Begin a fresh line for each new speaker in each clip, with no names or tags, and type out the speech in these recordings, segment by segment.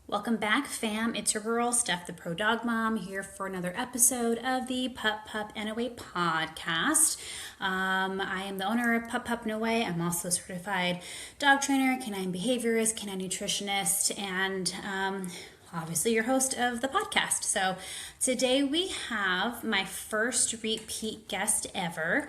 Welcome back, fam. It's your girl, Steph, the Pro Dog Mom, here for another episode of the Pup and Away podcast. I am the owner of Pup and Away. I'm also a certified dog trainer, canine behaviorist, canine nutritionist, and obviously your host of the podcast. So today we have my first repeat guest ever.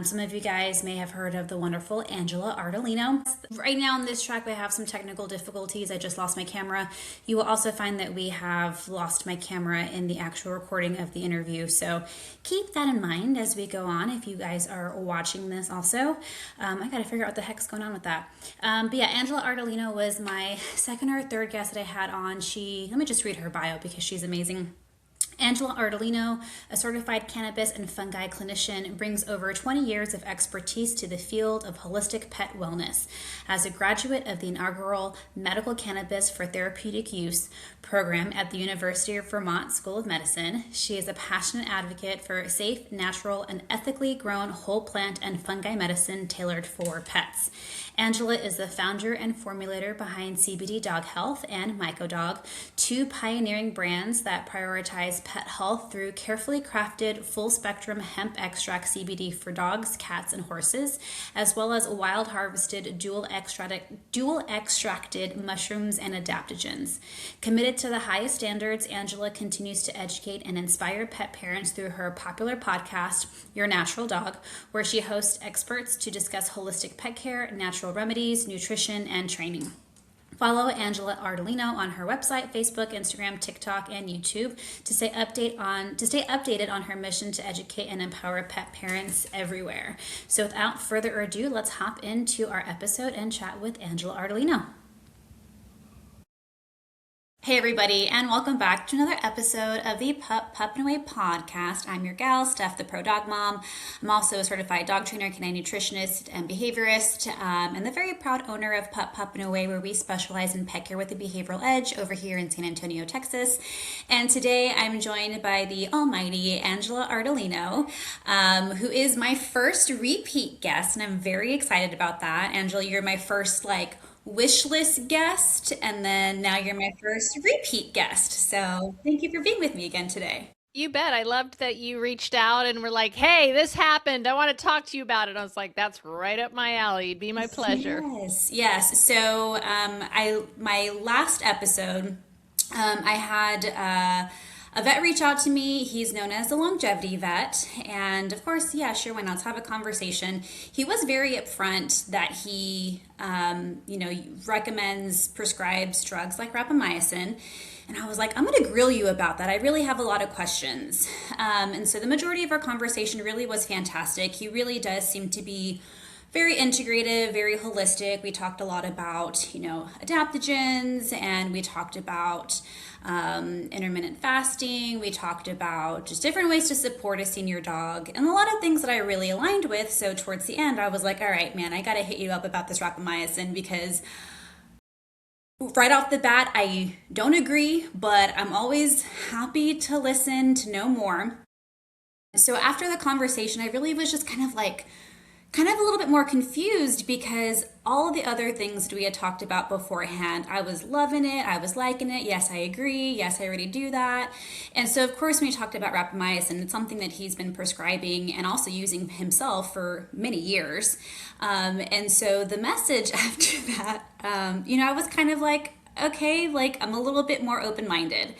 Some of you guys may have heard of the wonderful Angela Ardolino. Right now on this track, I have some technical difficulties. I just lost my camera. You will also find that we have lost my camera in the actual recording of the interview. So keep that in mind as we go on if you guys are watching this also. I got to figure out what the heck's going on with that. But yeah, Angela Ardolino was my second or third guest that I had on. Let me just read her bio because she's amazing. Angela Ardolino, a certified cannabis and fungi clinician, brings over 20 years of expertise to the field of holistic pet wellness. As a graduate of the inaugural Medical Cannabis for Therapeutic Use program at the University of Vermont School of Medicine, she is a passionate advocate for safe, natural, and ethically grown whole plant and fungi medicine tailored for pets. Angela is the founder and formulator behind CBD Dog Health and MycoDog, two pioneering brands that prioritize pet health through carefully crafted full-spectrum hemp extract CBD for dogs, cats, and horses, as well as wild harvested dual extracted mushrooms and adaptogens. Committed to the highest standards, Angela continues to educate and inspire pet parents through her popular podcast, Your Natural Dog, where she hosts experts to discuss holistic pet care, natural remedies, nutrition, and training. Follow Angela Ardolino on her website, Facebook, Instagram, TikTok, and YouTube to stay updated on her mission to educate and empower pet parents everywhere. So without further ado, let's hop into our episode and chat with Angela Ardolino. Hey everybody, and welcome back to another episode of the Pup and Away podcast. I'm your gal, Steph, the Pro Dog Mom. I'm also a certified dog trainer, canine nutritionist, and behaviorist, and the very proud owner of Pup and Away, where we specialize in pet care with a behavioral edge over here in San Antonio, Texas. And today I'm joined by the almighty Angela Ardolino, who is my first repeat guest, and I'm very excited about that. Angela, you're my first wish list guest, and then now you're my first repeat guest. So thank you for being with me again today.
You bet. I loved that you reached out and were like, hey, this happened. I want to talk to you about it. I was like, that's right up my alley. It'd be my pleasure.
Yes. So my last episode, I had a vet reach out to me. He's known as a longevity vet. And of course, yeah, sure, why not? Let's have a conversation. He was very upfront that he, prescribes drugs like rapamycin. And I was like, I'm going to grill you about that. I really have a lot of questions. And so the majority of our conversation really was fantastic. He really does seem to be very integrative, very holistic. We talked a lot about, adaptogens, and we talked about intermittent fasting. We talked about just different ways to support a senior dog and a lot of things that I really aligned with. So towards the end, I was like, all right, man, I got to hit you up about this rapamycin because right off the bat, I don't agree, but I'm always happy to listen to know more. So after the conversation, I really was just kind of a little bit more confused because all of the other things that we had talked about beforehand, I was loving it. I was liking it. Yes, I agree. Yes, I already do that. And so, of course, when we talked about rapamycin, it's something that he's been prescribing and also using himself for many years. And so the message after that, I was kind of like, okay, I'm a little bit more open-minded.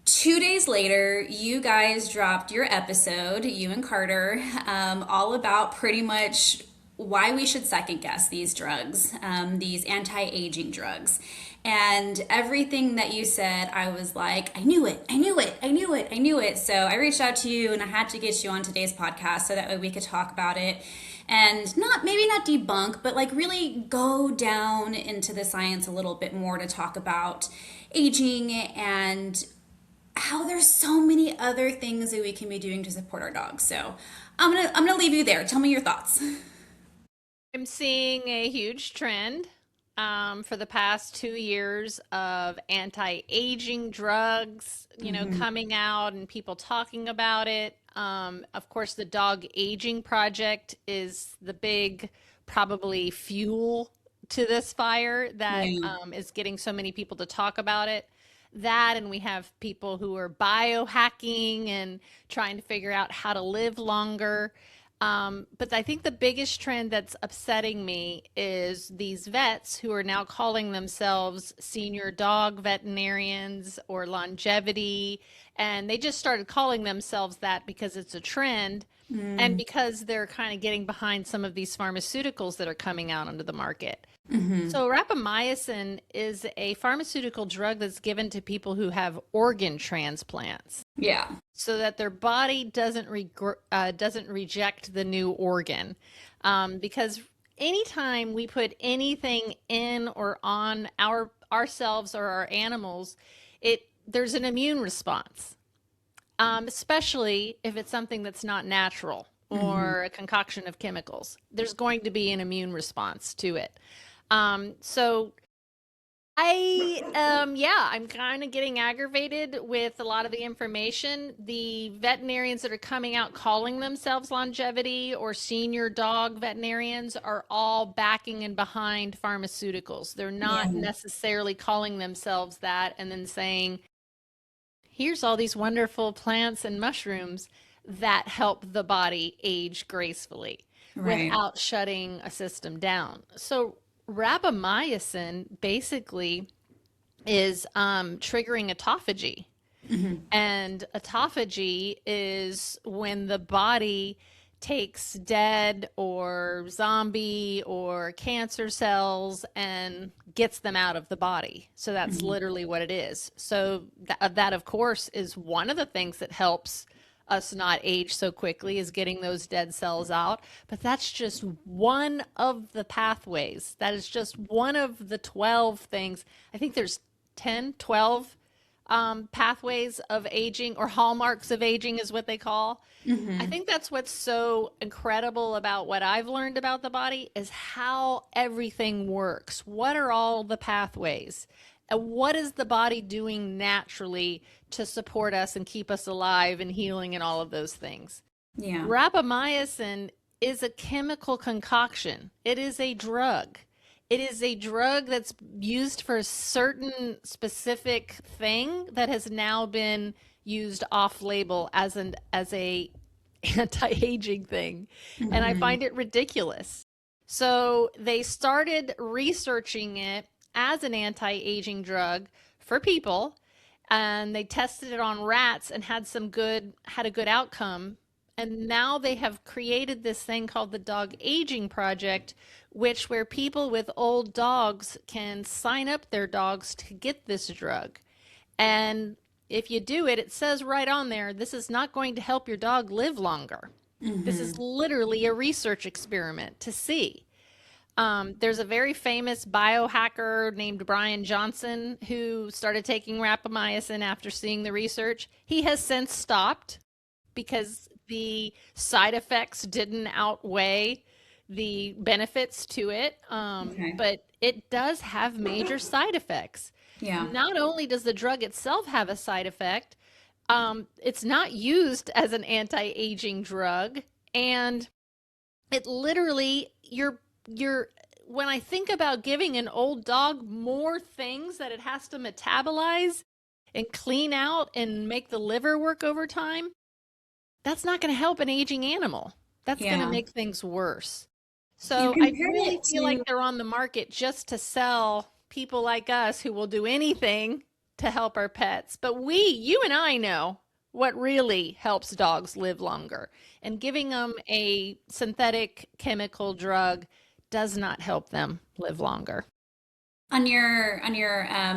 2 days later, you guys dropped your episode, you and Carter, all about pretty much why we should second guess these drugs, these anti-aging drugs. And everything that you said, I was like, I knew it. So I reached out to you and I had to get you on today's podcast so that way we could talk about it. And maybe not debunk, but really go down into the science a little bit more to talk about aging and how there's so many other things that we can be doing to support our dogs. So I'm gonna leave you there. Tell me your thoughts.
I'm seeing a huge trend for the past 2 years of anti-aging drugs, coming out and people talking about it. Of course, the Dog Aging Project is the big, probably fuel to this fire that
Yeah.
is getting so many people to talk about it. That, and we have people who are biohacking and trying to figure out how to live longer. But I think the biggest trend that's upsetting me is these vets who are now calling themselves senior dog veterinarians or longevity. And they just started calling themselves that because it's a trend and
Mm.
because they're kind of getting behind some of these pharmaceuticals that are coming out onto the market.
Hmm.
So, rapamycin is a pharmaceutical drug that's given to people who have organ transplants
Yeah.
so that their body doesn't reject the new organ. Because anytime we put anything in or on ourselves or our animals, there's an immune response, especially if it's something that's not natural
Hmm.
or a concoction of chemicals. There's going to be an immune response to it. So yeah, I'm kind of getting aggravated with a lot of the information. The veterinarians that are coming out calling themselves longevity or senior dog veterinarians are all backing and behind pharmaceuticals. They're not
Yeah.
necessarily calling themselves that and then saying, here's all these wonderful plants and mushrooms that help the body age gracefully
Right.
without shutting a system down. So rapamycin basically is triggering autophagy.
Hmm.
And autophagy is when the body takes dead or zombie or cancer cells and gets them out of the body. So that's
Hmm.
literally what it is. So that of course is one of the things that helps us not age so quickly is getting those dead cells out. But that's just one of the pathways. That is just one of the 12 things. I think there's 10, 12 pathways of aging or hallmarks of aging is what they call. I
Hmm.
think that's what's so incredible about what I've learned about the body is how everything works. What are all the pathways? And what is the body doing naturally to support us and keep us alive and healing and all of those things?
Yeah.
Rapamycin is a chemical concoction. It is a drug. It is a drug that's used for a certain specific thing that has now been used off label as a anti-aging thing. And I
Hmm.
find it ridiculous. So they started researching it as an anti-aging drug for people and they tested it on rats and had a good outcome. And now they have created this thing called the Dog Aging Project, which where people with old dogs can sign up their dogs to get this drug. And if you do it, it says right on there, this is not going to help your dog live longer. This is
Hmm.
literally a research experiment to see. There's a very famous biohacker named Brian Johnson who started taking rapamycin after seeing the research. He has since stopped because the side effects didn't outweigh the benefits to it.
Okay.
But it does have major side effects.
Yeah.
Not only does the drug itself have a side effect, it's not used as an anti-aging drug, and it literally you're when I think about giving an old dog more things that it has to metabolize and clean out and make the liver work over time, that's not going to help an aging animal. That's going to
Yeah.
make things worse.
You
So I
compared
really
it
feel like
to,
they're on the market just to sell people like us who will do anything to help our pets. But you and I know what really helps dogs live longer. And giving them a synthetic chemical drug does not help them live longer.
on your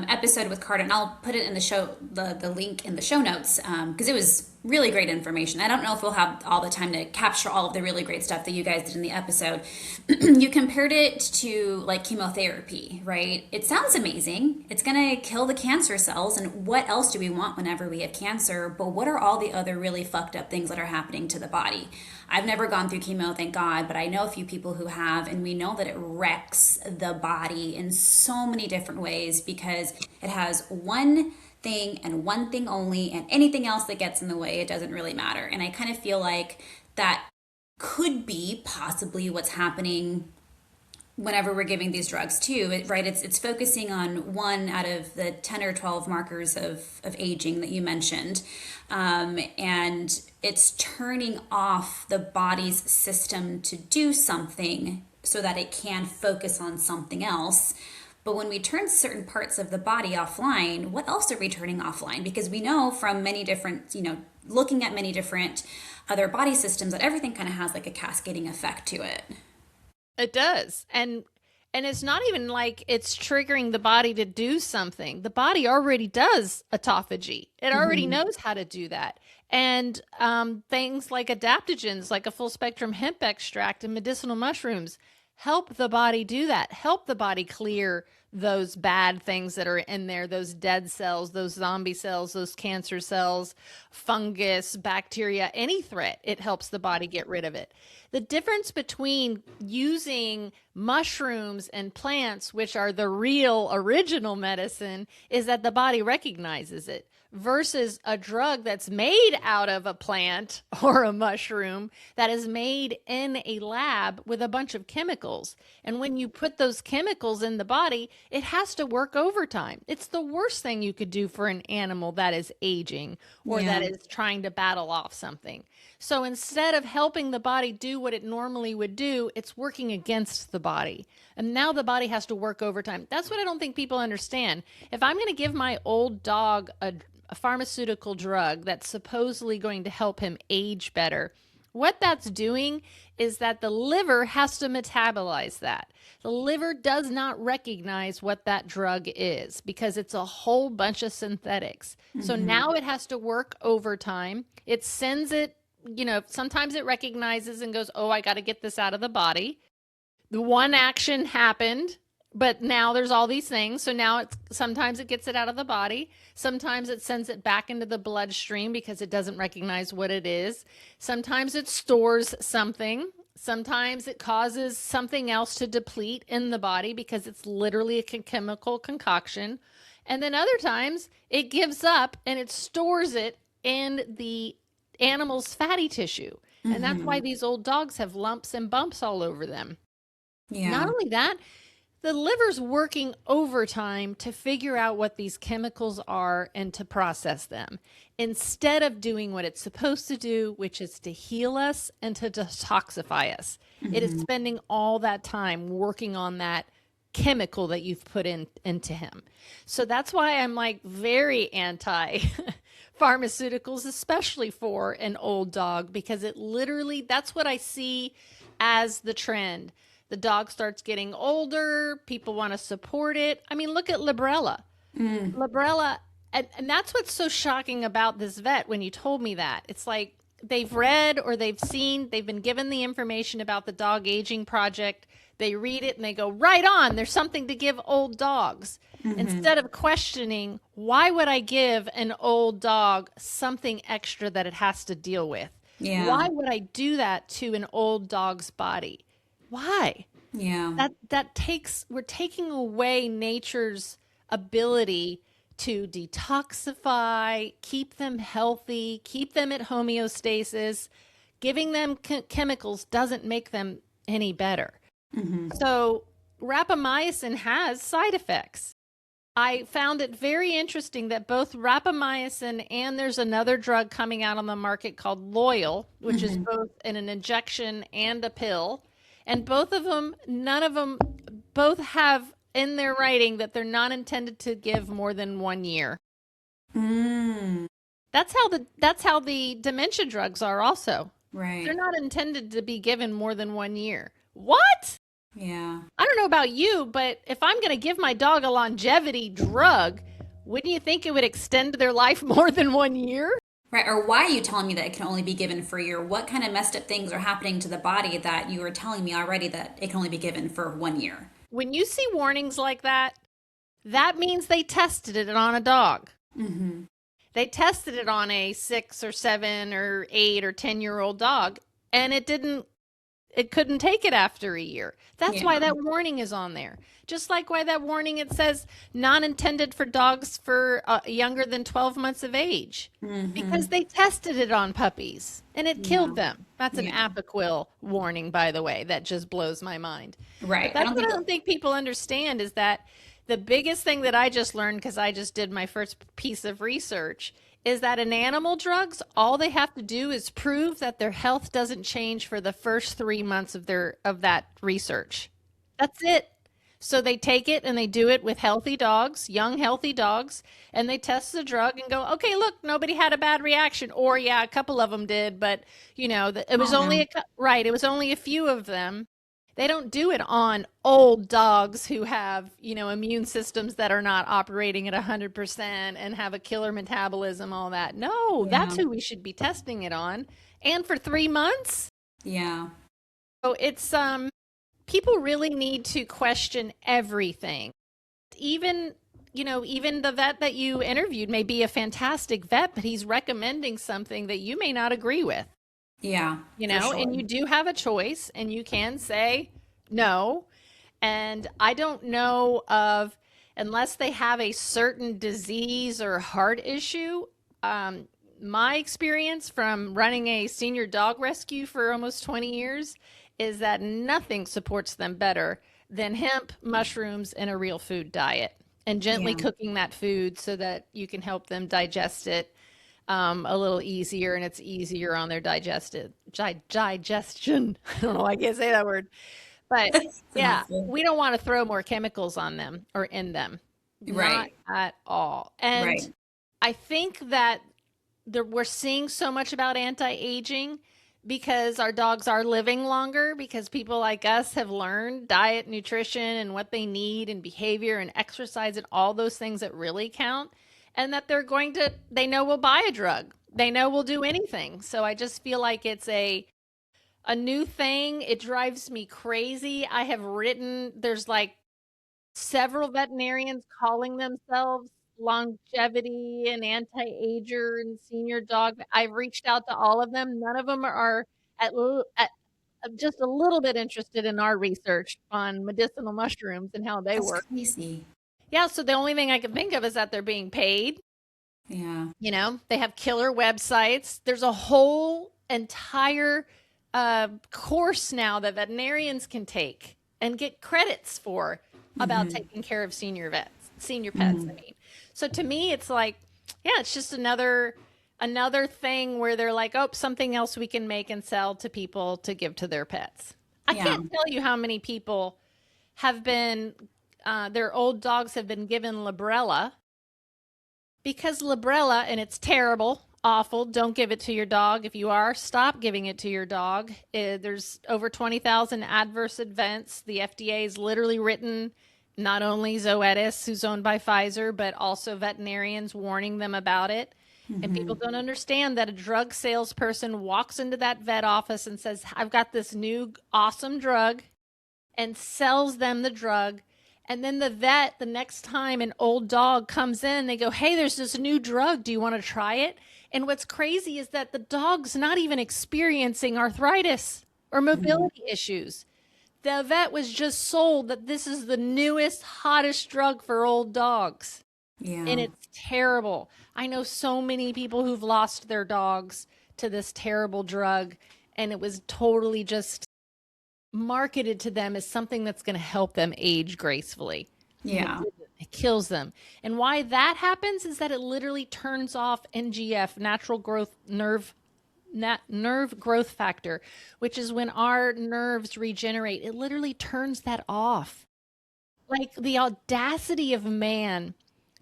episode with Carter, and I'll put it in the show the link in the show notes because it was really great information. I don't know if we'll have all the time to capture all of the really great stuff that you guys did in the episode. You compared it to like chemotherapy, right? It sounds amazing. It's gonna kill the cancer cells, and what else do we want whenever we have cancer? But what are all the other really fucked up things that are happening to the body? I've never gone through chemo, thank God, but I know a few people who have, and we know that it wrecks the body in so many different ways because it has one thing and one thing only, and anything else that gets in the way, it doesn't really matter. And I kind of feel like that could be possibly what's happening whenever we're giving these drugs too, right? It's focusing on one out of the 10 or 12 markers of aging that you mentioned. And it's turning off the body's system to do something so that it can focus on something else. But when we turn certain parts of the body offline, what else are we turning offline? Because we know from many different, looking at many different other body systems that everything kind of has like a cascading effect to it.
It does. And it's not even like it's triggering the body to do something. The body already does autophagy. It already knows how to do that. And things like adaptogens, like a full spectrum hemp extract and medicinal mushrooms, help the body do that. Help the body clear those bad things that are in there, those dead cells, those zombie cells, those cancer cells, fungus, bacteria, any threat. It helps the body get rid of it. The difference between using mushrooms and plants, which are the real original medicine, is that the body recognizes it, versus a drug that's made out of a plant or a mushroom that is made in a lab with a bunch of chemicals. And when you put those chemicals in the body, it has to work overtime. It's the worst thing you could do for an animal that is aging or that is trying to battle off something. So instead of helping the body do what it normally would do, it's working against the body. And now the body has to work overtime. That's what I don't think people understand. If I'm going to give my old dog a pharmaceutical drug that's supposedly going to help him age better, what that's doing is that the liver has to metabolize that. The liver does not recognize what that drug is because it's a whole bunch of synthetics. So now it has to work overtime. It sends it, sometimes it recognizes and goes, oh, I got to get this out of the body. The one action happened, but now there's all these things. So now sometimes it gets it out of the body. Sometimes it sends it back into the bloodstream because it doesn't recognize what it is. Sometimes it stores something. Sometimes it causes something else to deplete in the body because it's literally a chemical concoction. And then other times it gives up and it stores it in the animal's fatty tissue. And that's why these old dogs have lumps and bumps all over them.
Yeah.
Not only that, the liver's working overtime to figure out what these chemicals are and to process them instead of doing what it's supposed to do, which is to heal us and to detoxify us. It is spending all that time working on that chemical that you've put into him. So that's why I'm like very anti pharmaceuticals, especially for an old dog, because it literally, that's what I see as the trend. The dog starts getting older. People want to support it. I mean, look at Librela. Librela, and that's what's so shocking about this vet when you told me that. It's like they've read or they've been given the information about the Dog Aging Project. They read it and they go, right on, there's something to give old dogs. Instead of questioning, why would I give an old dog something extra that it has to deal with?
Yeah.
Why would I do that to an old dog's body? Why?
Yeah.
We're taking away nature's ability to detoxify, keep them healthy, keep them at homeostasis. Giving them chemicals doesn't make them any better. So rapamycin has side effects. I found it very interesting that both rapamycin and there's another drug coming out on the market called Loyal, which is both in an injection and a pill. And both of them, both have in their writing that they're not intended to give more than 1 year. That's how the dementia drugs are also.
Right.
They're not intended to be given more than 1 year. What?
Yeah.
I don't know about you, but if I'm going to give my dog a longevity drug, wouldn't you think it would extend their life more than 1 year?
Right. Or why are you telling me that it can only be given for a year? What kind of messed up things are happening to the body that you were telling me already that it can only be given for 1 year?
When you see warnings like that, that means they tested it on a dog. They tested it on a 6 or 7 or 8 or 10-year-old dog, and it didn't it couldn't take it after a year. That's
Yeah.
why that warning is on there. Just like why that warning it says not intended for dogs for younger than 12 months of age. Because they tested it on puppies and it
Yeah.
killed them. That's an
Yeah.
Apoquel warning, by the way. That just blows my mind. But
Right. I
that's
don't
what
think.
I don't think people understand is that the biggest thing that I just learned because I just did my first piece of research is that in animal drugs, all they have to do is prove that their health doesn't change for the first 3 months of that research. That's it. So they take it and they do it with healthy dogs, young healthy dogs, and they test the drug and go, okay, look, nobody had a bad reaction, or yeah, a couple of them did, but it was
Oh
only
no.
right, it was only a few of them. They don't do it on old dogs who have, immune systems that are not operating at 100% and have a killer metabolism, all that. No,
Yeah.
that's who we should be testing it on. And for 3 months.
Yeah.
So it's people really need to question everything. Even, even the vet that you interviewed may be a fantastic vet, but he's recommending something that you may not agree with.
Yeah. For sure.
And you do have a choice and you can say no. And I don't know of, unless they have a certain disease or heart issue, my experience from running a senior dog rescue for almost 20 years is that nothing supports them better than hemp, mushrooms, and a real food diet and gently
Yeah.
cooking that food so that you can help them digest it a little easier and it's easier on their digestion. I don't know why I can't say that word. But
It's a
yeah,
mouthful.
we don't want to throw more chemicals on them or in them. Not
Right.
at all. And
Right.
I think that we're seeing so much about anti-aging because our dogs are living longer because people like us have learned diet, nutrition, and what they need and behavior and exercise and all those things that really count. And that they know we'll buy a drug. They know we'll do anything. So I just feel like it's a new thing. It drives me crazy. There's like several veterinarians calling themselves longevity and anti-ager and senior dog. I've reached out to all of them. None of them are at just a little bit interested in our research on medicinal mushrooms and how they
That's
work.
crazy.
Yeah, so the only thing I can think of is that they're being paid.
Yeah.
They have killer websites. There's a whole entire course now that veterinarians can take and get credits for about taking care of senior pets, I mean. So to me, it's like, yeah, it's just another thing where they're like, oh, something else we can make and sell to people to give to their pets. I
Yeah.
can't tell you how many people have been, their old dogs have been given Librela because Librela, and it's terrible, awful. Don't give it to your dog. If you are, stop giving it to your dog. There's over 20,000 adverse events. The FDA has literally written not only Zoetis, who's owned by Pfizer, but also veterinarians warning them about it. And people don't understand that a drug salesperson walks into that vet office and says, I've got this new awesome drug, and sells them the drug. And then the vet, the next time an old dog comes in, they go, hey, there's this new drug. Do you want to try it? And what's crazy is that the dog's not even experiencing arthritis or mobility issues. The vet was just sold that this is the newest, hottest drug for old dogs. And
Yeah.
it's terrible. I know so many people who've lost their dogs to this terrible drug, and it was totally just marketed to them as something that's going to help them age gracefully. And
Yeah.
it kills them. And why that happens is that it literally turns off NGF, nerve growth factor, which is when our nerves regenerate. It literally turns that off. Like the audacity of man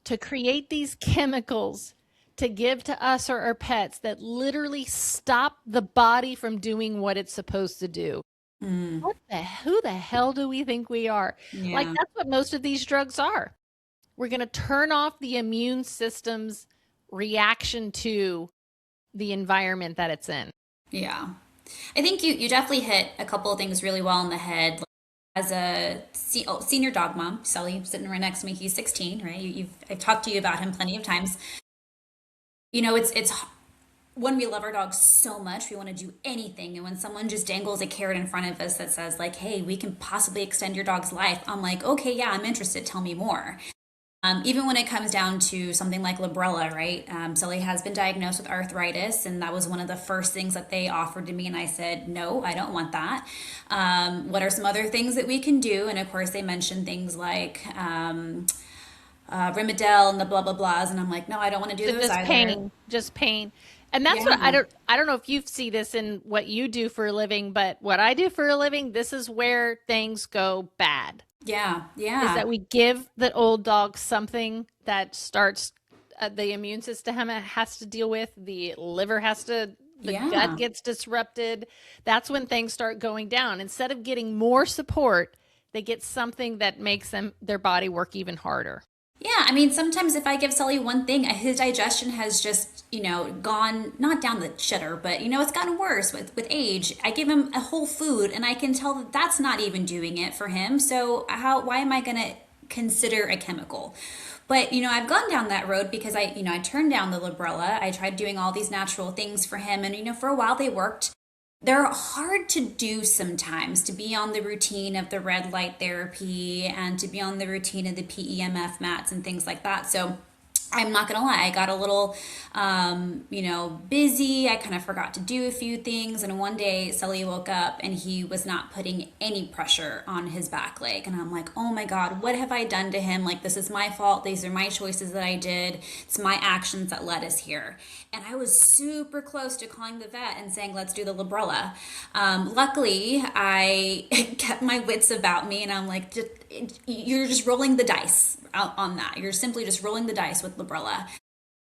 to create these chemicals to give to us or our pets that literally stop the body from doing what it's supposed to do. Who the hell do we think we are? Like
Yeah.
that's what most of these drugs are. We're going to turn off the immune system's reaction to the environment that it's in.
Yeah. I think you definitely hit a couple of things really well on the head. Like, as a senior dog mom, Sully sitting right next to me, he's 16, right? I've talked to you about him plenty of times. It's when we love our dogs so much, we want to do anything. And when someone just dangles a carrot in front of us that says, like, hey, we can possibly extend your dog's life, I'm like, okay, yeah, I'm interested. Tell me more. Even when it comes down to something like Librela, right? Sully has been diagnosed with arthritis, and that was one of the first things that they offered to me. And I said, no, I don't want that. What are some other things that we can do? And of course, they mentioned things like Rimadyl and the blah, blah, blahs. And I'm like, no, I don't want to do
So
those
just
either.
pain, just pain. And that's what
Yeah.
I don't know if you see this in what you do for a living, but what I do for a living, this is where things go bad.
Yeah.
Is
Yeah.
that we give the old dog something that starts the immune system has to deal with, the liver has to, the gut
Yeah.
gets disrupted. That's when things start going down. Instead of getting more support, they get something that makes their body work even harder.
Yeah, I mean, sometimes if I give Sully one thing, his digestion has just, gone not down the shitter, but it's gotten worse with age. I give him a whole food, and I can tell that that's not even doing it for him. So why am I going to consider a chemical? But I've gone down that road because I turned down the Librela. I tried doing all these natural things for him, and for a while they worked. They're hard to do sometimes, to be on the routine of the red light therapy and to be on the routine of the PEMF mats and things like that. So I'm not gonna lie, I got a little, busy. I kind of forgot to do a few things, and one day Sully woke up and he was not putting any pressure on his back leg, and I'm like, oh my god, what have I done to him? Like, this is my fault. These are my choices that I did. It's my actions that led us here. And I was super close to calling the vet and saying, let's do the Librela. Luckily, I kept my wits about me, and I'm like, you're just rolling the dice out on that. You're simply just rolling the dice with Librela.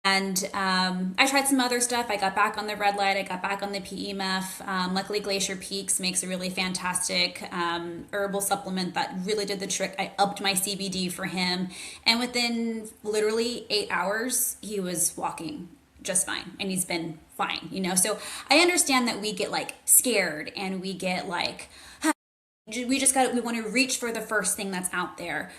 And I tried some other stuff. I got back on the red light. I got back on the PEMF. Luckily, Glacier Peaks makes a really fantastic herbal supplement that really did the trick. I upped my CBD for him. And within literally 8 hours, he was walking just fine. And he's been fine. So I understand that we get like scared and we get like, we want to reach for the first thing that's out there.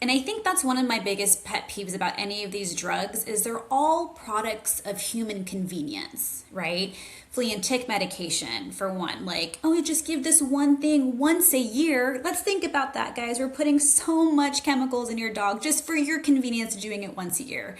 And I think that's one of my biggest pet peeves about any of these drugs is they're all products of human convenience, right? Flea and tick medication, for one. Like, oh, you just give this one thing once a year. Let's think about that, guys. We're putting so much chemicals in your dog just for your convenience doing it once a year.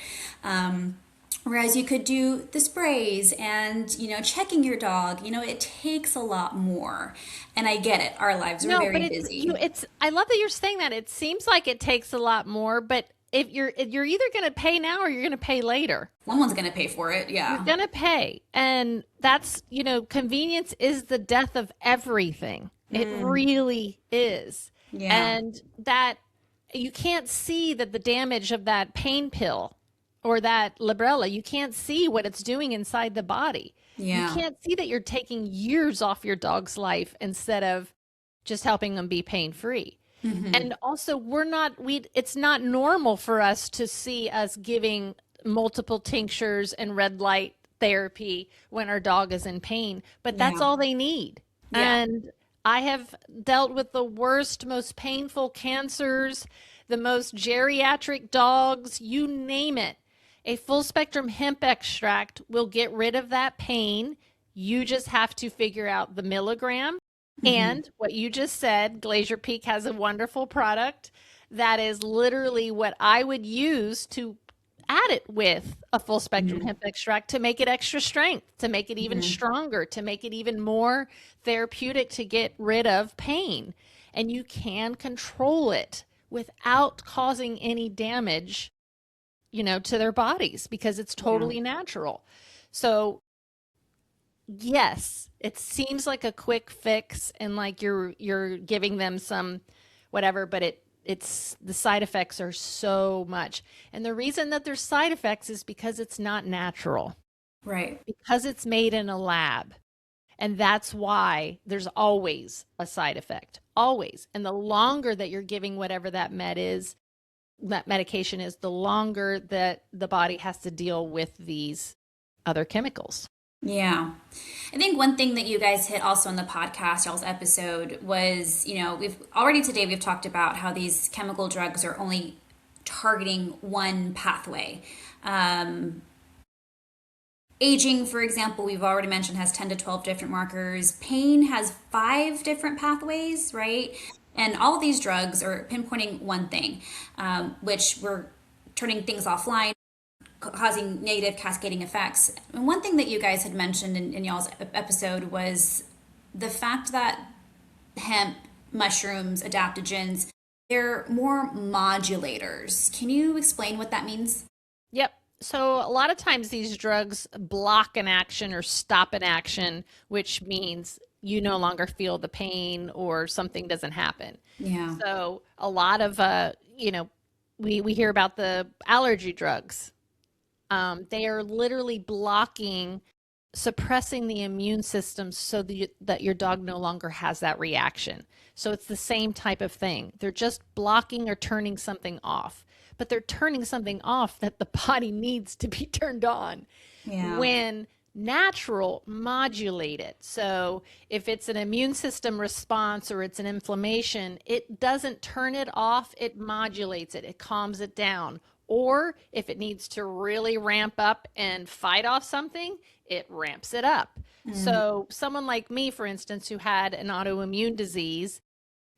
Whereas you could do the sprays and, checking your dog, it takes a lot more. And I get it. Our lives are
No, but
very busy.
it's I love that you're saying that. It seems like it takes a lot more, but if you're either going to pay now or you're going to pay later.
Someone's going to pay for it.
You're
Yeah.
going to pay. And that's, convenience is the death of everything. It really is.
Yeah.
And that you can't see that the damage of that pain pill or that Librela, you can't see what it's doing inside the body. You
Yeah.
can't see that you're taking years off your dog's life instead of just helping them be pain free. And also it's not normal for us to see us giving multiple tinctures and red light therapy when our dog is in pain, but that's
Yeah.
all they need.
Yeah.
And I have dealt with the worst, most painful cancers, the most geriatric dogs, you name it. A full spectrum hemp extract will get rid of that pain. You just have to figure out the milligram. And what you just said, Glacier Peak has a wonderful product that is literally what I would use to add it with a full spectrum hemp extract to make it extra strength, to make it even stronger, to make it even more therapeutic to get rid of pain. And you can control it without causing any damage, to their bodies because it's
Yeah.
totally natural. So yes, it seems like a quick fix and like you're giving them some whatever, but it's the side effects are so much. And the reason that there's side effects is because it's not natural,
Right.
because it's made in a lab. And that's why there's always a side effect, always. And the longer that you're giving whatever that medication is, the longer that the body has to deal with these other chemicals.
Yeah. I think one thing that you guys hit also in the podcast, y'all's episode, was, we've talked about how these chemical drugs are only targeting one pathway. Aging, for example, we've already mentioned has 10 to 12 different markers. Pain has 5 different pathways, right? And all of these drugs are pinpointing one thing, which we're turning things offline, causing negative cascading effects. And one thing that you guys had mentioned in y'all's episode was the fact that hemp, mushrooms, adaptogens, they're more modulators. Can you explain what that means?
Yep. So a lot of times these drugs block an action or stop an action, which means you no longer feel the pain or something doesn't happen.
Yeah.
So a lot of we hear about the allergy drugs. They are literally blocking, suppressing the immune system so that your dog no longer has that reaction. So it's the same type of thing. They're just blocking or turning something off, but they're turning something off that the body needs to be turned on
Yeah.
when natural modulate it. So if it's an immune system response or it's an inflammation, it doesn't turn it off, it modulates it, it calms it down. Or if it needs to really ramp up and fight off something, it ramps it up. So someone like me, for instance, who had an autoimmune disease,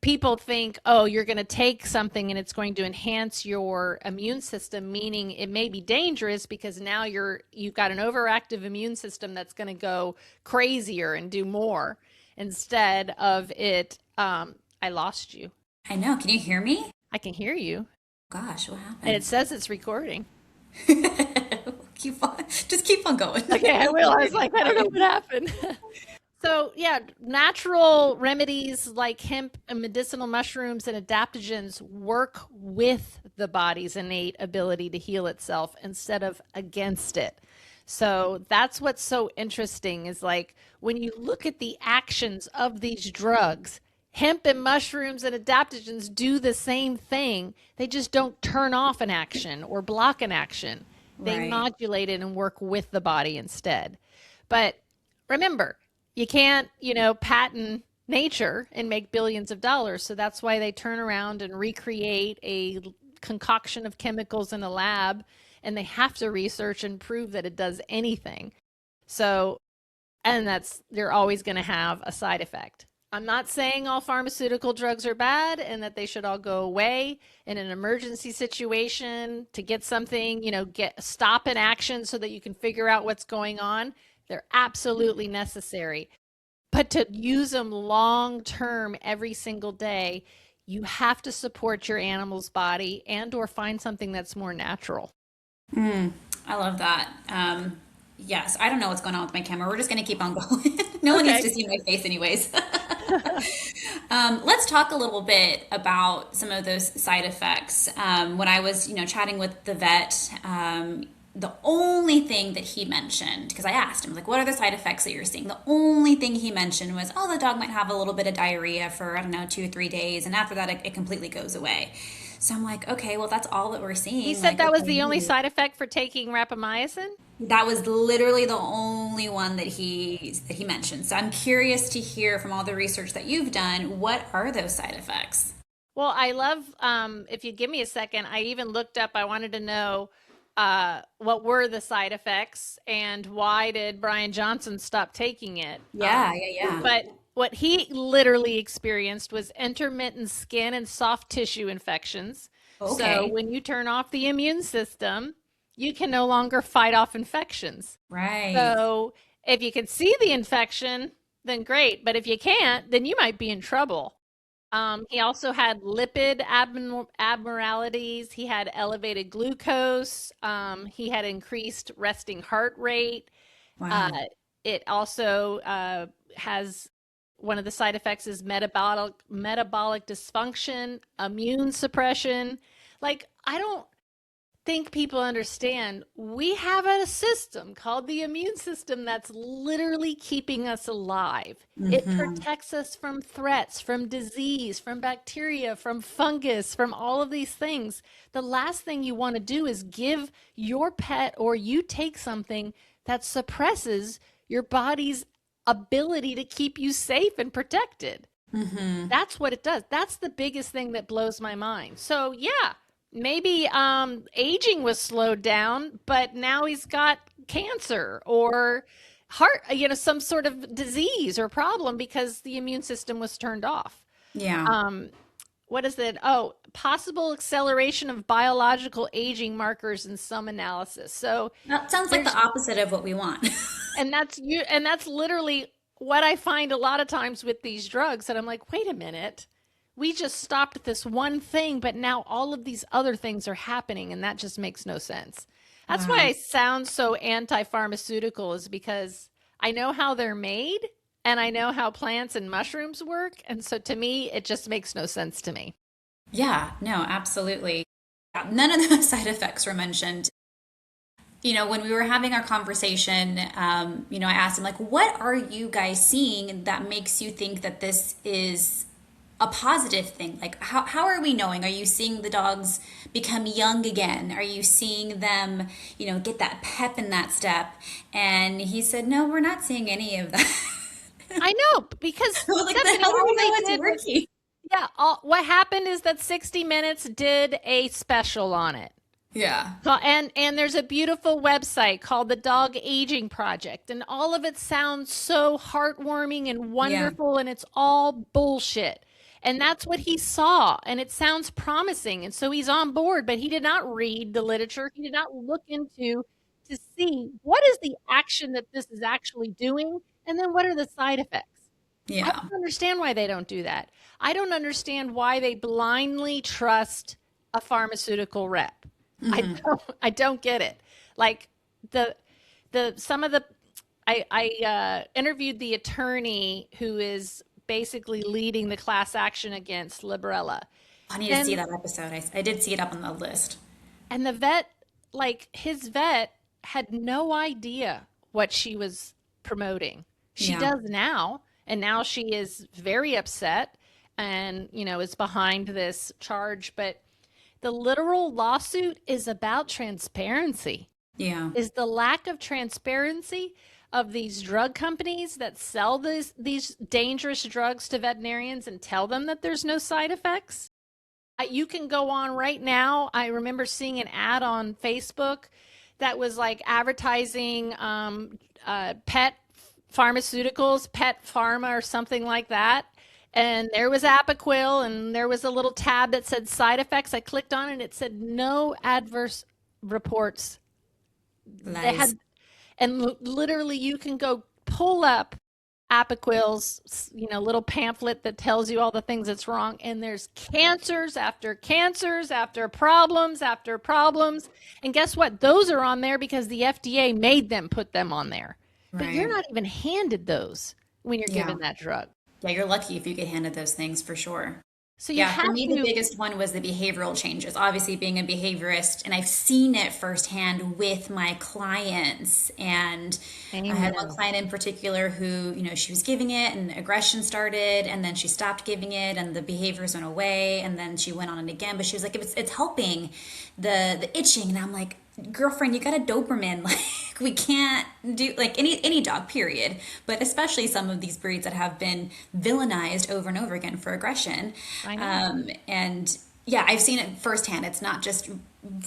people think, oh, you're going to take something and it's going to enhance your immune system, meaning it may be dangerous because now you've got an overactive immune system that's going to go crazier and do more instead of it. I lost you.
I know. Can you hear me?
I can hear you.
Gosh, what
And it
happened?
says it's recording.
Keep on, just keep on going.
Okay, I will. I was like, I don't know what happened. So, yeah, natural remedies like hemp and medicinal mushrooms and adaptogens work with the body's innate ability to heal itself instead of against it. So, that's what's so interesting is like when you look at the actions of these drugs, hemp and mushrooms and adaptogens do the same thing. They just don't turn off an action or block an action. They
Right.
modulate it and work with the body instead. But remember, you can't, patent nature and make billions of dollars. So that's why they turn around and recreate a concoction of chemicals in a lab and they have to research and prove that it does anything. So, and they're always going to have a side effect. I'm not saying all pharmaceutical drugs are bad and that they should all go away in an emergency situation to get something, get stop an action so that you can figure out what's going on. They're absolutely necessary. But to use them long term every single day, you have to support your animal's body and or find something that's more natural.
I love that. Yes, I don't know what's going on with my camera. We're just going to keep on going. No one needs
Okay.
to see my face, anyways. Let's talk a little bit about some of those side effects. When I was, chatting with the vet, the only thing that he mentioned, because I asked him, like, what are the side effects that you're seeing? The only thing he mentioned was, oh, the dog might have a little bit of diarrhea for, I don't know, 2 or 3 days. And after that, it completely goes away. So I'm like, okay, well, that's all that we're
He
seeing.
said
Like,
that
what
was
can we
the only
do?
side effect for taking rapamycin.
That was literally the only one that he mentioned. So I'm curious to hear from all the research that you've done, what are those side effects?
Well, I love, if you give me a second, I even looked up, I wanted to know what were the side effects and why did Brian Johnson stop taking it.
Yeah, yeah, yeah.
But what he literally experienced was intermittent skin and soft tissue infections. So
Okay.
when you turn off the immune system, you can no longer fight off infections.
Right.
So if you can see the infection, then great. But if you can't, then you might be in trouble. He also had lipid abnormalities. He had elevated glucose. He had increased resting heart rate. Uh,
Wow.
it also has one of the side effects is metabolic dysfunction, immune suppression. Like I don't think people understand we have a system called the immune system that's literally keeping us alive. It
Hmm.
protects us from threats, from disease, from bacteria, from fungus, from all of these things. The last thing you want to do is give your pet or you take something that suppresses your body's ability to keep you safe and protected.
Hmm.
That's what it does. That's the biggest thing that blows my mind. So yeah, maybe aging was slowed down, but now he's got cancer or heart, some sort of disease or problem because the immune system was turned off.
Yeah.
Um, what is it? Oh, possible acceleration of biological aging markers in some analysis. So
That sounds like the
there's,
opposite of what we want.
and that's literally what I find a lot of times with these drugs. And I'm like, wait a minute. We just stopped this one thing, but now all of these other things are happening, and that just makes no sense. That's why
Wow.
I sound so anti-pharmaceutical, is because I know how they're made and I know how plants and mushrooms work. And so to me, it just makes no sense to me.
Yeah, no, absolutely. Yeah, none of the side effects were mentioned. When we were having our conversation, I asked him, like, what are you guys seeing that makes you think that this is a positive thing? Like, how are we knowing? Are you seeing the dogs become young again? Are you seeing them, get that pep in that step? And he said, no, we're not seeing any of that.
I know, because
I was like, the
Stephanie,
hell do
all
we know
they
what's
did was,
working?
yeah, what happened is that 60 Minutes did a special on it.
Yeah.
And there's a beautiful website called the Dog Aging Project, and all of it sounds so heartwarming and
Yeah.
wonderful, and it's all bullshit. And that's what he saw, and it sounds promising, and so he's on board, but he did not read the literature. He did not look into to see what is the action that this is actually doing, and then what are the side effects. I
Yeah.
don't understand why they don't do that. I don't understand why they blindly trust a pharmaceutical rep. I don't get it. Like the some of the I interviewed the attorney who is basically leading the class action against Librella.
I need to see
And
that episode. I did see it up on the list.
and the vet, like his vet, had no idea what she was promoting. She
Yeah.
does now, and now she is very upset and, is behind this charge. But the literal lawsuit is about transparency,
Yeah.
is the lack of transparency of these drug companies that sell these dangerous drugs to veterinarians and tell them that there's no side effects. You can go on right now. I remember seeing an ad on Facebook that was like advertising pet pharmaceuticals, pet pharma, or something like that. And there was Apoquil, and there was a little tab that said side effects. I clicked on it, and it said no adverse reports. They
Lies.
had, and literally, you can go pull up Apoquil's, little pamphlet that tells you all the things that's wrong. And there's cancers after problems after problems. And guess what? Those are on there because the FDA made them put them on there. But you're
Right.
not even handed those when you're
Yeah.
given that drug.
Yeah, you're lucky if you get handed those things for sure.
So you
Yeah, for
have
me, the
to,
biggest one was the behavioral changes. Obviously, being a behaviorist, and I've seen it firsthand with my clients. And I had one
amen.
client in particular who, she was giving it, and aggression started, and then she stopped giving it, and the behaviors went away, and then she went on it again. But she was like, it's helping the itching, and I'm like, girlfriend, you got a Doberman. Like, we can't do like any dog, period. But especially some of these breeds that have been villainized over and over again for aggression.
I know.
And yeah, I've seen it firsthand. It's not just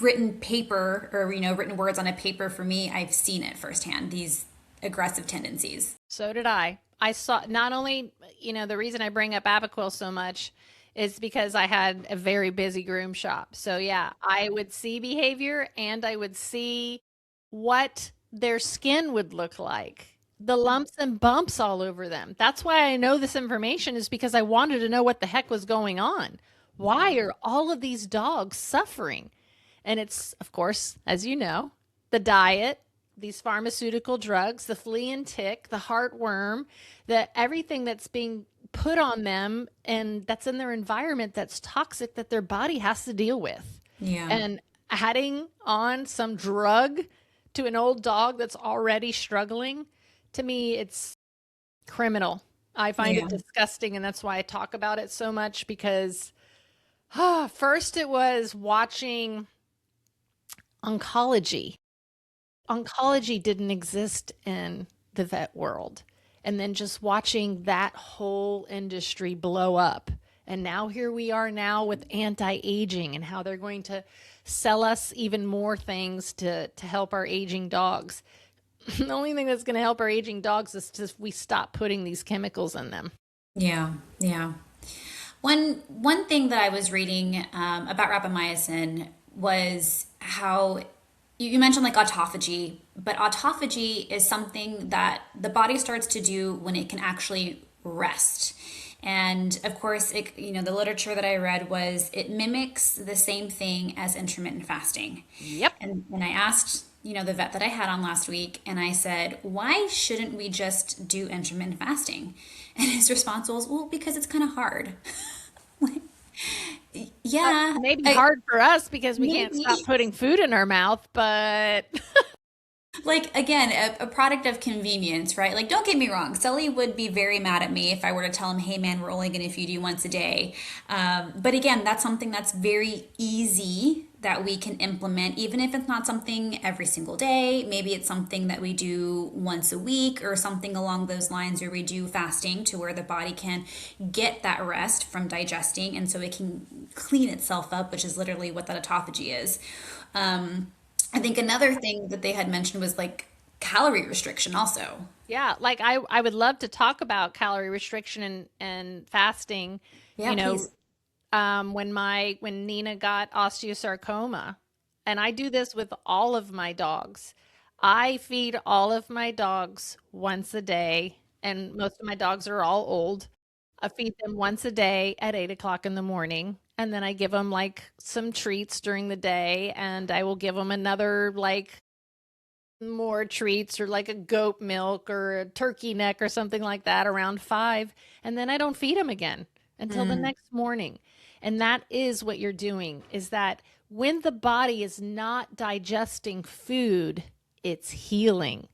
written paper or written words on a paper for me. I've seen it firsthand. These aggressive tendencies.
So did I. I saw not only, the reason I bring up Apoquil so much is because I had a very busy groom shop. So yeah, I would see behavior and I would see what their skin would look like. The lumps and bumps all over them. That's why I know this information, is because I wanted to know what the heck was going on. Why are all of these dogs suffering? And it's, of course, as you know, the diet, these pharmaceutical drugs, the flea and tick, the heartworm, the everything that's being put on them and that's in their environment that's toxic that their body has to deal with.
Yeah.
And adding on some drug to an old dog that's already struggling, to me, it's criminal. I find
Yeah.
it disgusting, and that's why I talk about it so much because first it was watching oncology. Oncology didn't exist in the vet world. And then just watching that whole industry blow up. And now here we are now with anti-aging and how they're going to sell us even more things to help our aging dogs. The only thing that's going to help our aging dogs is if we stop putting these chemicals in them.
Yeah, yeah. One thing that I was reading about rapamycin was how you mentioned like autophagy, but autophagy is something that the body starts to do when it can actually rest. And of course, the literature that I read was it mimics the same thing as intermittent fasting.
Yep.
And when I asked, the vet that I had on last week, and I said, why shouldn't we just do intermittent fasting? And his response was, well, because it's kind of hard. Yeah,
Maybe hard for us because we can't stop
maybe.
putting food in our mouth, but
Like, again, a product of convenience, right? Like, don't get me wrong. Sully would be very mad at me if I were to tell him, hey, man, we're only going to feed you once a day. But again, that's something that's very easy that we can implement, even if it's not something every single day. Maybe it's something that we do once a week or something along those lines where we do fasting to where the body can get that rest from digesting and so it can clean itself up, which is literally what that autophagy is. I think another thing that they had mentioned was like calorie restriction also.
yeah, like I would love to talk about calorie restriction and fasting.
Yeah,
You know,
please.
when Nina got osteosarcoma, and I do this with all of my dogs. I feed all of my dogs once a day, and most of my dogs are all old. I feed them once a day at 8 o'clock in the morning. And then I give them like some treats during the day, and I will give them another like more treats or like a goat milk or a turkey neck or something like that around 5. And then I don't feed them again until the
Mm,
next morning. And that is what you're doing is that when the body is not digesting food, it's healing.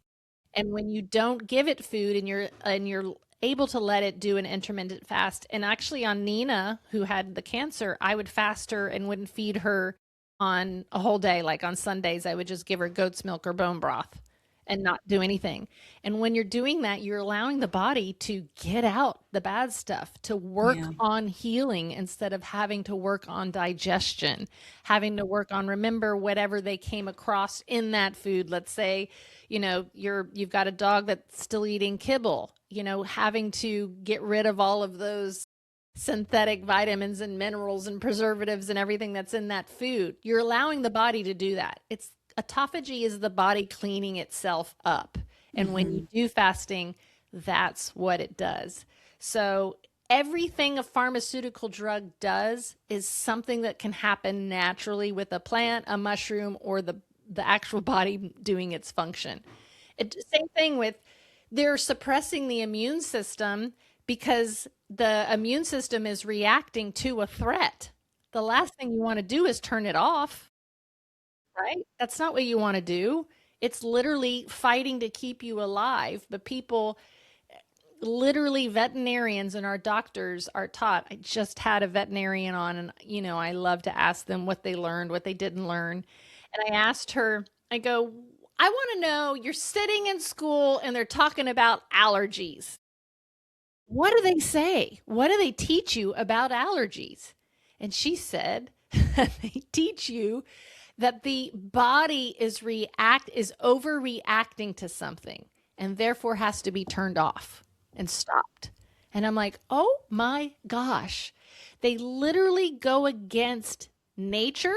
And when you don't give it food and you're able to let it do an intermittent fast, and actually on Nina, who had the cancer, I would fast her and wouldn't feed her on a whole day. Like on Sundays, I would just give her goat's milk or bone broth and not do anything. And when you're doing that, you're allowing the body to get out the bad stuff, to work
yeah.
on healing instead of having to work on digestion, having to work on remember whatever they came across in that food. Let's say, you've got a dog that's still eating kibble, having to get rid of all of those synthetic vitamins and minerals and preservatives and everything that's in that food. You're allowing the body to do that. It's autophagy is the body cleaning itself up. And when you
Hmm.
do fasting, that's what it does. So everything a pharmaceutical drug does is something that can happen naturally with a plant, a mushroom, or the actual body doing its function. Same thing with they're suppressing the immune system because the immune system is reacting to a threat. The last thing you want to do is turn it off, right? That's not what you want to do. It's literally fighting to keep you alive. But people, literally, veterinarians and our doctors are taught. I just had a veterinarian on, and I love to ask them what they learned, what they didn't learn. And I asked her, I go, I want to know you're sitting in school and they're talking about allergies. What do they say? What do they teach you about allergies? And she said, they teach you that the body is overreacting to something and therefore has to be turned off and stopped. And I'm like, "Oh my gosh." They literally go against nature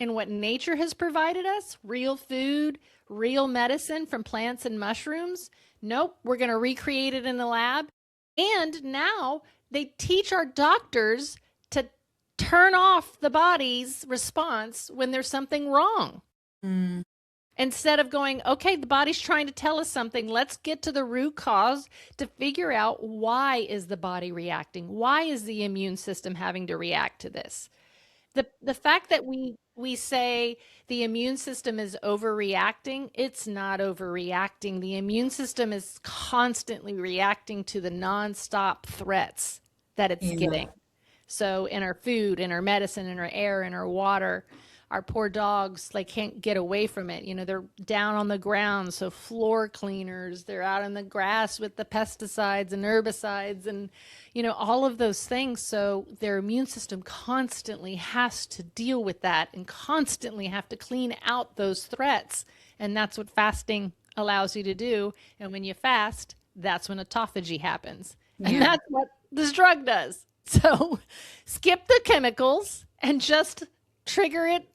and what nature has provided us, real food, real medicine from plants and mushrooms. Nope, we're going to recreate it in the lab. And now they teach our doctors to turn off the body's response when there's something wrong.
Mm,
Instead of going, okay, the body's trying to tell us something, let's get to the root cause to figure out why is the body reacting? Why is the immune system having to react to this? The fact that we say the immune system is overreacting, it's not overreacting. The immune system is constantly reacting to the nonstop threats that it's
yeah.
getting. So in our food, in our medicine, in our air, in our water, our poor dogs like can't get away from it. They're down on the ground, so floor cleaners, they're out in the grass with the pesticides and herbicides and all of those things. So their immune system constantly has to deal with that and constantly have to clean out those threats. And that's what fasting allows you to do. And when you fast, that's when autophagy happens. And
Yeah.
that's what this drug does. So skip the chemicals and just trigger it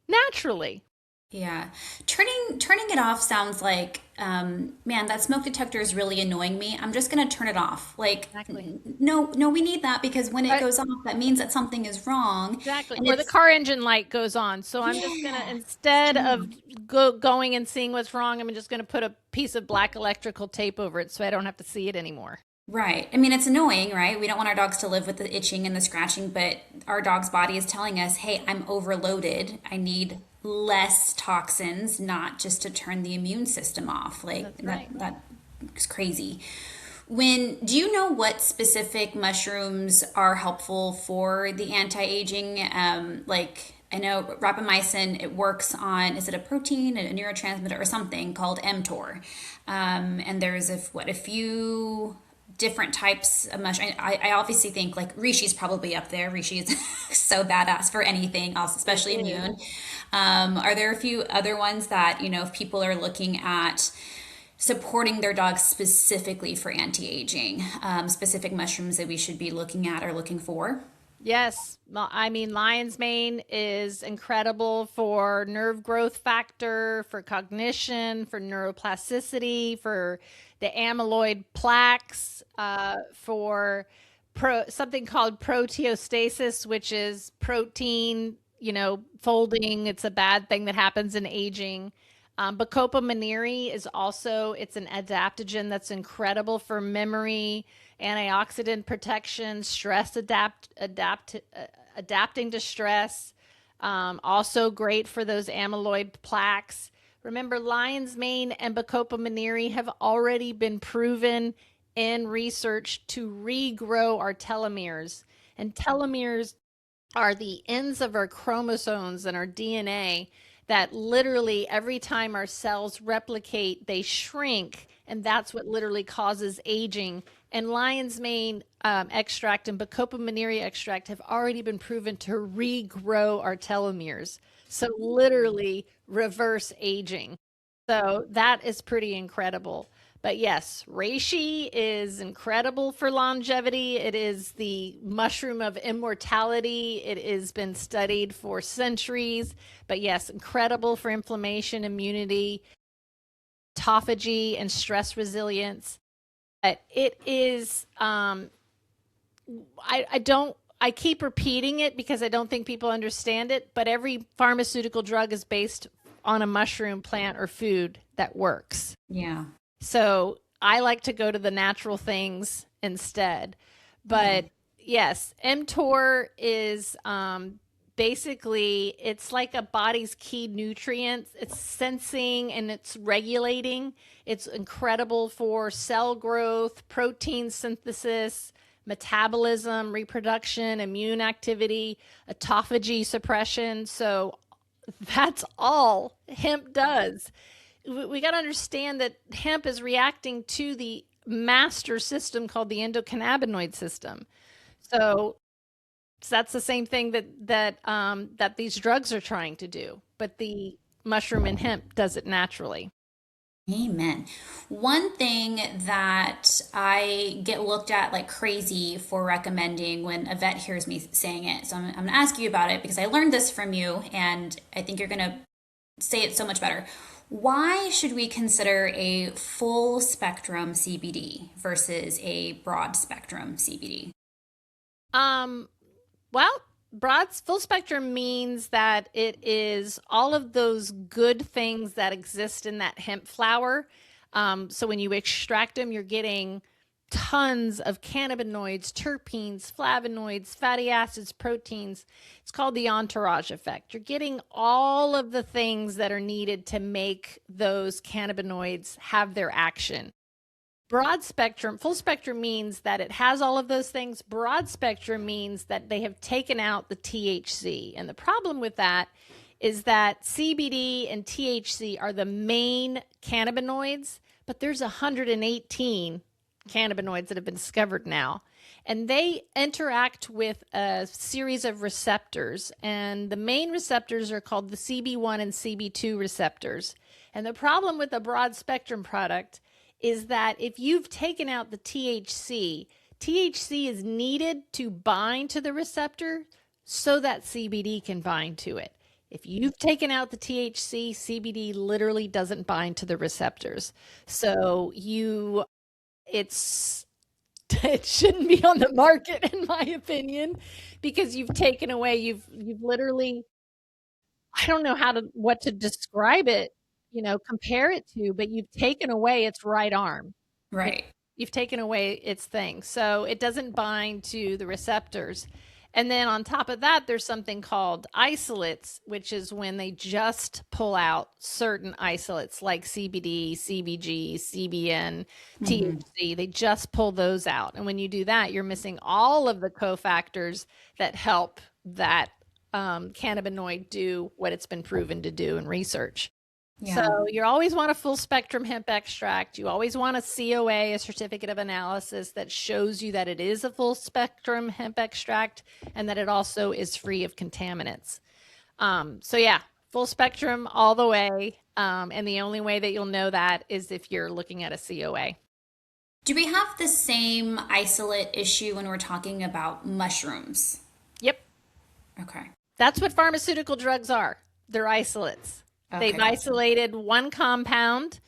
naturally.
Yeah. Turning it off sounds like, man, that smoke detector is really annoying me. I'm just gonna turn it off. Like,
Exactly.
no, we need that because when it
Uh,
goes off, that means that something is wrong.
exactly.
And
Or the
it's,
car engine light goes on. So I'm just going to,
yeah,
instead
turn it
of
off.
going and seeing what's wrong, I'm just going to put a piece of black electrical tape over it so I don't have to see it anymore.
Right. I mean, it's annoying, right? We don't want our dogs to live with the itching and the scratching, but our dog's body is telling us, hey, I'm overloaded. I need less toxins, not just to turn the immune system off. Like
That's right.
that's crazy. Do you know what specific mushrooms are helpful for the anti-aging? Like I know rapamycin, it works on, is it a protein, a neurotransmitter or something called mTOR? And there's a few different types of mushroom. I obviously think like Rishi's probably up there. Rishi is so badass for anything else,
It
especially
is.
immune. Are there a few other ones that, if people are looking at supporting their dogs specifically for anti-aging, specific mushrooms that we should be looking at or looking for?
Yes. Well, I mean, lion's mane is incredible for nerve growth factor, for cognition, for neuroplasticity, for the amyloid plaques, for something called proteostasis, which is protein, folding. It's a bad thing that happens in aging. Bacopa monnieri is also, it's an adaptogen that's incredible for memory, antioxidant protection, stress adapting to stress. Also great for those amyloid plaques. Remember, lion's mane and Bacopa monnieri have already been proven in research to regrow our telomeres. And telomeres are the ends of our chromosomes and our DNA that literally every time our cells replicate, they shrink. And that's what literally causes aging. And lion's mane extract and Bacopa monnieri extract have already been proven to regrow our telomeres. So, literally reverse aging. So that is pretty incredible. But yes, reishi is incredible for longevity. It is the mushroom of immortality. It has been studied for centuries. But yes, incredible for inflammation, immunity, autophagy, and stress resilience. But it is, I don't, I keep repeating it because I don't think people understand it, but every pharmaceutical drug is based on a mushroom, plant, or food that works.
Yeah.
So I like to go to the natural things instead.
Yeah.
But yes, mTOR is basically it's like a body's key nutrients. It's sensing and it's regulating. It's incredible for cell growth, protein synthesis, metabolism, reproduction, immune activity, autophagy suppression. So that's all hemp does. We got to understand that hemp is reacting to the master system called the endocannabinoid system. So that's the same thing that these drugs are trying to do, but the mushroom and hemp does it naturally.
Amen. One thing that I get looked at like crazy for recommending when a vet hears me saying it. So I'm going to ask you about it because I learned this from you and I think you're going to say it so much better. Why should we consider a full spectrum CBD versus a broad spectrum CBD?
Um, well, full spectrum means that it is all of those good things that exist in that hemp flower. So when you extract them, you're getting tons of cannabinoids, terpenes, flavonoids, fatty acids, proteins. It's called the entourage effect. You're getting all of the things that are needed to make those cannabinoids have their action. Broad spectrum, full spectrum means that it has all of those things. Broad spectrum means that they have taken out the THC. And the problem with that is that CBD and THC are the main cannabinoids, but there's 118 cannabinoids that have been discovered now. and they interact with a series of receptors. And the main receptors are called the CB1 and CB2 receptors. And the problem with a broad spectrum product is that if you've taken out the THC, THC is needed to bind to the receptor so that CBD can bind to it. If you've taken out the THC, CBD literally doesn't bind to the receptors. So it's it shouldn't be on the market, in my opinion, because you've taken away, you've literally, I don't know what to describe it, compare it to, but you've taken away its right arm.
Right.
You've taken away its thing. So it doesn't bind to the receptors. And then on top of that, there's something called isolates, which is when they just pull out certain isolates like CBD, CBG, CBN, THC. They just pull those out. And when you do that, you're missing all of the cofactors that help that cannabinoid do what it's been proven to do in research.
Yeah.
So you always want a full spectrum hemp extract. You always want a COA, a certificate of analysis that shows you that it is a full spectrum hemp extract and that it also is free of contaminants. So yeah, full spectrum all the way. And the only way that you'll know that is if you're looking at a COA.
Do we have the same isolate issue when we're talking about mushrooms?
Yep.
Okay.
That's what pharmaceutical drugs are. They're isolates.
Okay.
They've isolated one compound,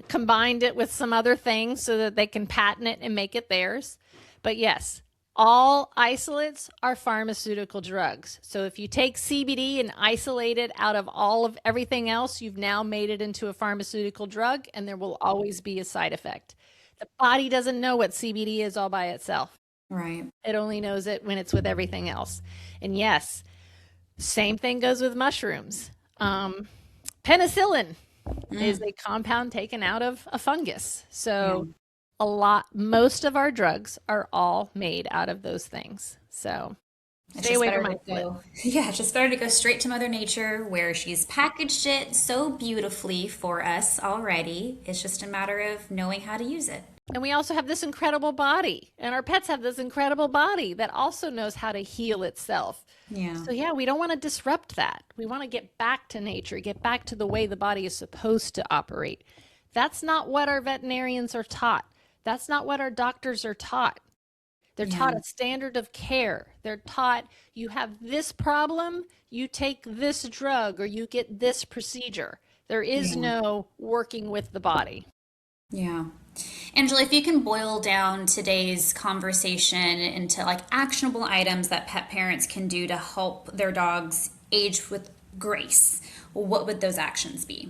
combined it with some other things so that they can patent it and make it theirs. But yes, all isolates are pharmaceutical drugs. So if you take CBD and isolate it out of all of everything else, you've now made it into a pharmaceutical drug, and there will always be a side effect. The body doesn't know what CBD is all by itself.
Right.
It only knows it when it's with everything else. And yes, same thing goes with mushrooms. Penicillin is a compound taken out of a fungus. So most of our drugs are all made out of those things. So stay away from isolate.
Yeah, just better to go straight to Mother Nature where she's packaged it so beautifully for us already. It's just a matter of knowing how to use it.
And we also have this incredible body, and our pets have this incredible body that also knows how to heal itself.
Yeah.
So yeah, we don't want to disrupt that. We want to get back to nature, get back to the way the body is supposed to operate. That's not what our veterinarians are taught. That's not what our doctors are taught. They're taught a standard of care. They're taught you have this problem, you take this drug, or you get this procedure. There is no working with the body.
Yeah. Angela, if you can boil down today's conversation into like actionable items that pet parents can do to help their dogs age with grace, what would those actions be?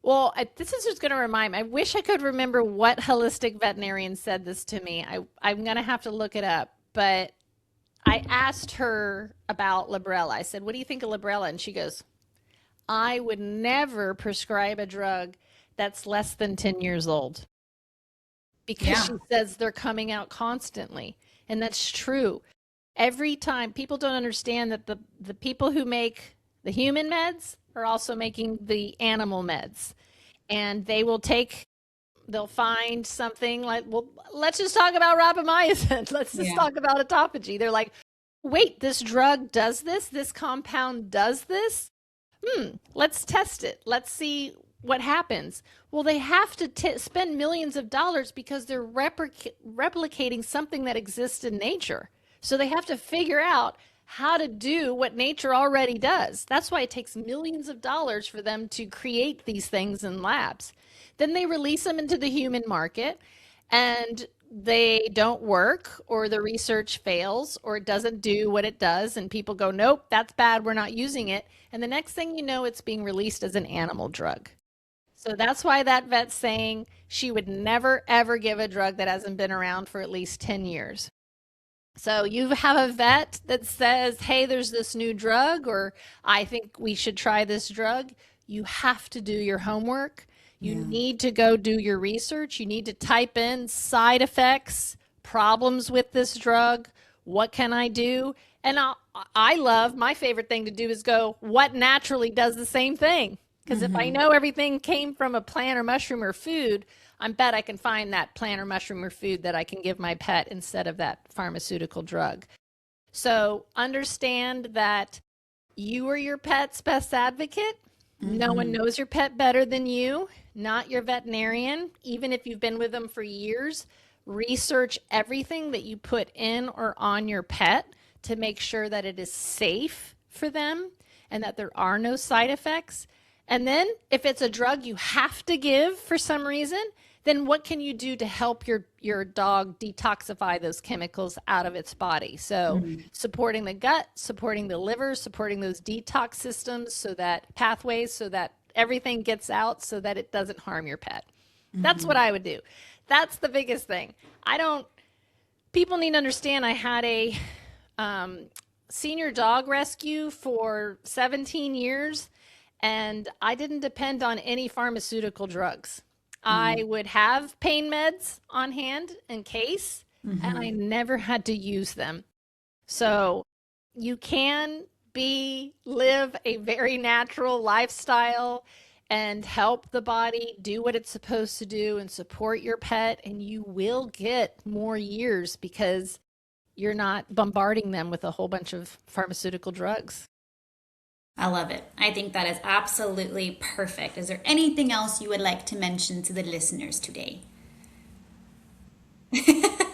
Well, this is just going to remind me. I wish I could remember what holistic veterinarian said this to me. I'm going to have to look it up. But I asked her about Librela. I said, what do you think of Librela? And she goes, I would never prescribe a drug that's less than 10 years old. Because she says they're coming out constantly. And that's true. Every time, people don't understand that the people who make the human meds are also making the animal meds. And they'll find something like, well, let's just talk about rapamycin. Let's just talk about autophagy. They're like, wait, this drug does this compound does this? Let's test it. Let's see what happens. Well, they have to spend millions of dollars because they're replicating something that exists in nature. So they have to figure out how to do what nature already does. That's why it takes millions of dollars for them to create these things in labs. Then they release them into the human market and they don't work, or the research fails, or it doesn't do what it does. And people go, nope, that's bad. We're not using it. And the next thing you know, it's being released as an animal drug. So that's why that vet's saying she would never, ever give a drug that hasn't been around for at least 10 years. So you have a vet that says, hey, there's this new drug, or I think we should try this drug. You have to do your homework. You need to go do your research. You need to type in side effects, problems with this drug. What can I do? And my favorite thing to do is go, what naturally does the same thing? Because if I know everything came from a plant or mushroom or food, I bet I can find that plant or mushroom or food that I can give my pet instead of that pharmaceutical drug. So understand that you are your pet's best advocate. No one knows your pet better than you, not your veterinarian. Even if you've been with them for years, research everything that you put in or on your pet to make sure that it is safe for them and that there are no side effects. And then if it's a drug you have to give for some reason, then what can you do to help your dog detoxify those chemicals out of its body? So supporting the gut, supporting the liver, supporting those detox systems, so that pathways, so that everything gets out so that it doesn't harm your pet. That's what I would do. That's the biggest thing. People need to understand I had a senior dog rescue for 17 years, and I didn't depend on any pharmaceutical drugs. I would have pain meds on hand in case, and I never had to use them. So you can live a very natural lifestyle and help the body do what it's supposed to do and support your pet, and you will get more years because you're not bombarding them with a whole bunch of pharmaceutical drugs.
I love it. I think that is absolutely perfect. Is there anything else you would like to mention to the listeners today?
I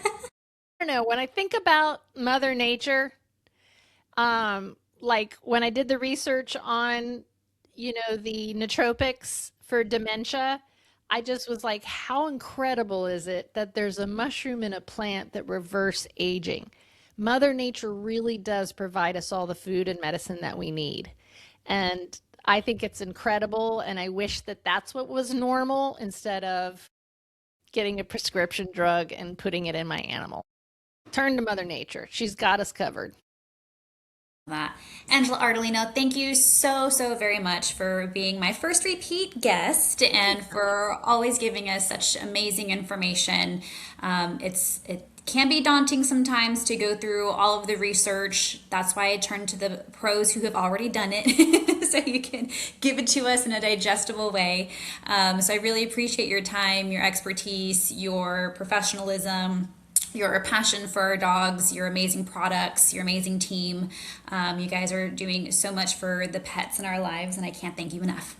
don't know. When I think about Mother Nature, like when I did the research on, the nootropics for dementia, I just was like, how incredible is it that there's a mushroom in a plant that reverse aging? Mother Nature really does provide us all the food and medicine that we need. And I think it's incredible. And I wish that that's what was normal instead of getting a prescription drug and putting it in my animal. Turn to Mother Nature. She's got us covered.
That. Angela Ardolino, thank you so, so very much for being my first repeat guest and for always giving us such amazing information. It can be daunting sometimes to go through all of the research. That's why I turn to the pros who have already done it so you can give it to us in a digestible way. So I really appreciate your time, your expertise, your professionalism, your passion for our dogs, your amazing products, your amazing team. You guys are doing so much for the pets in our lives, and I can't thank you enough.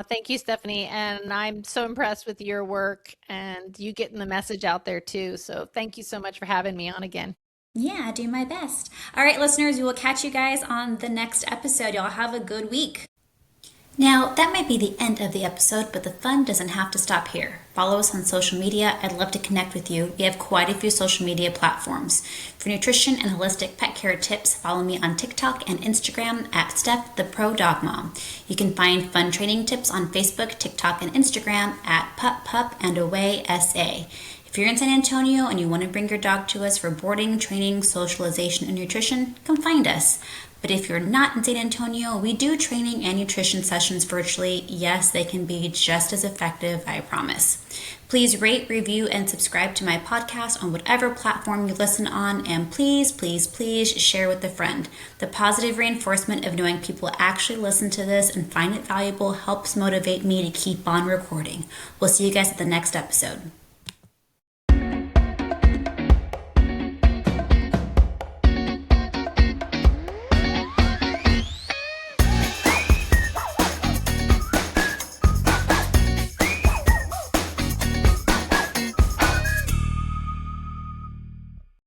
Thank you, Stephanie. And I'm so impressed with your work and you getting the message out there too. So thank you so much for having me on again.
Yeah, I do my best. All right, listeners, we will catch you guys on the next episode. Y'all have a good week. Now, that might be the end of the episode, but the fun doesn't have to stop here. Follow us on social media. I'd love to connect with you. We have quite a few social media platforms. For nutrition and holistic pet care tips, follow me on TikTok and Instagram at Steph the Pro Dog Mom. You can find fun training tips on Facebook, TikTok, and Instagram at Pup Pup and Away SA. If you're in San Antonio and you want to bring your dog to us for boarding, training, socialization, and nutrition, come find us. But if you're not in San Antonio, we do training and nutrition sessions virtually. Yes, they can be just as effective, I promise. Please rate, review, and subscribe to my podcast on whatever platform you listen on. And please, please, please share with a friend. The positive reinforcement of knowing people actually listen to this and find it valuable helps motivate me to keep on recording. We'll see you guys at the next episode.